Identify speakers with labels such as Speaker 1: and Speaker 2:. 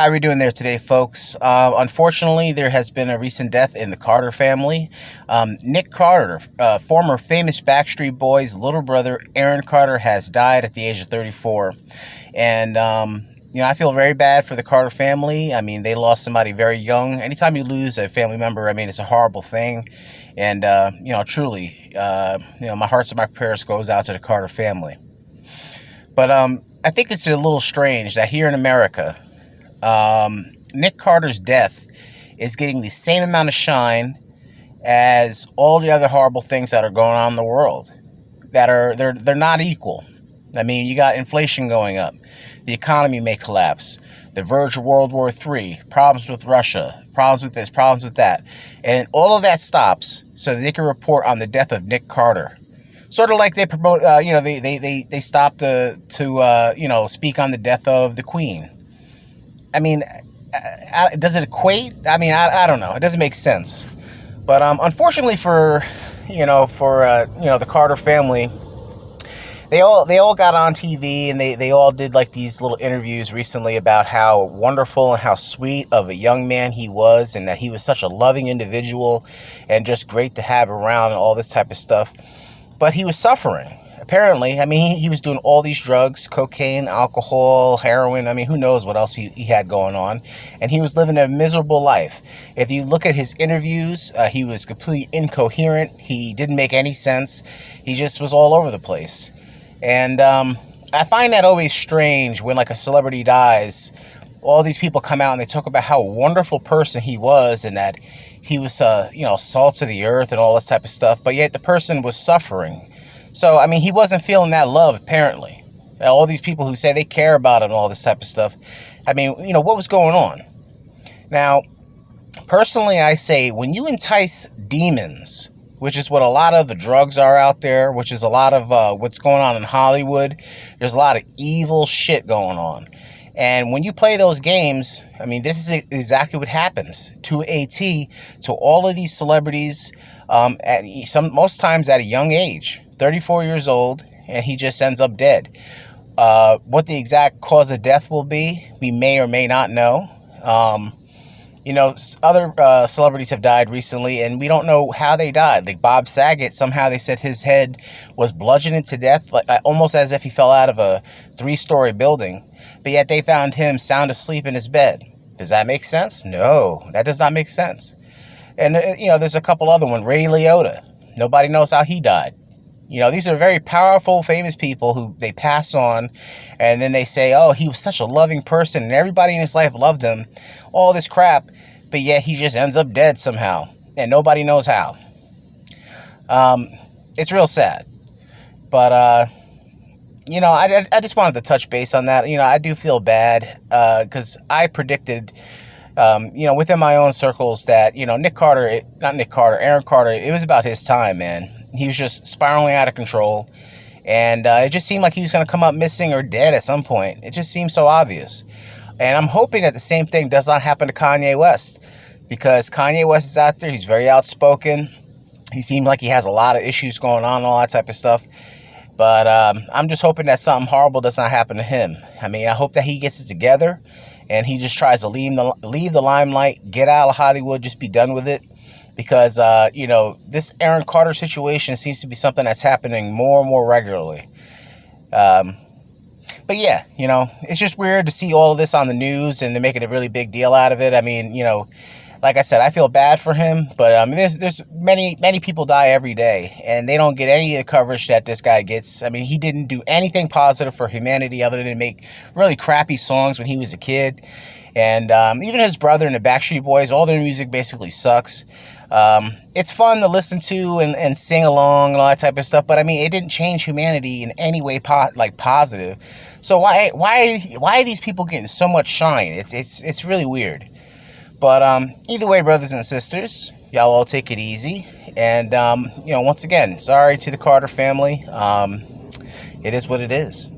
Speaker 1: How are we doing there today, folks? Unfortunately, there has been a recent death in the Carter family. Nick Carter, former famous Backstreet Boys little brother, Aaron Carter, has died at the age of 34. And, I feel very bad for the Carter family. I mean, they lost somebody very young. Anytime you lose a family member, I mean, it's a horrible thing. And, truly, my hearts and my prayers goes out to the Carter family. But I think it's a little strange that here in America, Nick Carter's death is getting the same amount of shine as all the other horrible things that are going on in the world. They're not equal. I mean, you got inflation going up, the economy may collapse, the verge of World War III, problems with Russia, problems with this, problems with that, and all of that stops so that they can report on the death of Nick Carter. Sort of like they promote, they stopped to speak on the death of the Queen. I mean, does it equate? I mean, I don't know. It doesn't make sense. But unfortunately for the Carter family, they all got on TV and they all did like these little interviews recently about how wonderful and how sweet of a young man he was, and that he was such a loving individual and just great to have around and all this type of stuff. But he was suffering. Apparently, I mean, he was doing all these drugs, cocaine, alcohol, heroin. I mean, who knows what else he had going on. And he was living a miserable life. If you look at his interviews, he was completely incoherent. He didn't make any sense. He just was all over the place. And I find that always strange when, like, a celebrity dies. All these people come out and they talk about how wonderful person he was and that he was, salt of the earth and all this type of stuff. But yet the person was suffering. So, I mean, he wasn't feeling that love, apparently. All these people who say they care about him and all this type of stuff. I mean, what was going on? Now, personally, I say when you entice demons, which is what a lot of the drugs are out there, which is a lot of what's going on in Hollywood, there's a lot of evil shit going on. And when you play those games, I mean, this is exactly what happens to a T to all of these celebrities, most times at a young age. 34 years old, and he just ends up dead. What the exact cause of death will be, we may or may not know. Other celebrities have died recently, and we don't know how they died. Like Bob Saget, somehow they said his head was bludgeoned to death, like almost as if he fell out of a 3-story building. But yet they found him sound asleep in his bed. Does that make sense? No, that does not make sense. And there's a couple other ones. Ray Liotta. Nobody knows how he died. These are very powerful, famous people who they pass on, and then they say, oh, he was such a loving person, and everybody in his life loved him, all this crap, but yet he just ends up dead somehow, and nobody knows how. It's real sad. But, I just wanted to touch base on that. I do feel bad, because I predicted, within my own circles that, Aaron Carter, it was about his time, man. He was just spiraling out of control, and it just seemed like he was going to come up missing or dead at some point. It just seems so obvious. And I'm hoping that the same thing does not happen to Kanye West, because Kanye West is out there. He's very outspoken. He seems like he has a lot of issues going on and all that type of stuff. But I'm just hoping that something horrible does not happen to him. I mean, I hope that he gets it together and he just tries to leave the limelight, get out of Hollywood, just be done with it. Because, this Aaron Carter situation seems to be something that's happening more and more regularly. But yeah, it's just weird to see all of this on the news and they're making a really big deal out of it. I mean, like I said, I feel bad for him, but there's many people die every day and they don't get any of the coverage that this guy gets. I mean, he didn't do anything positive for humanity other than make really crappy songs when he was a kid. And even his brother and the Backstreet Boys, all their music basically sucks. It's fun to listen to and sing along and all that type of stuff, but I mean, it didn't change humanity in any way positive. So why are these people getting so much shine? It's really weird. But either way, brothers and sisters, y'all all take it easy. And once again, sorry to the Carter family. It is what it is.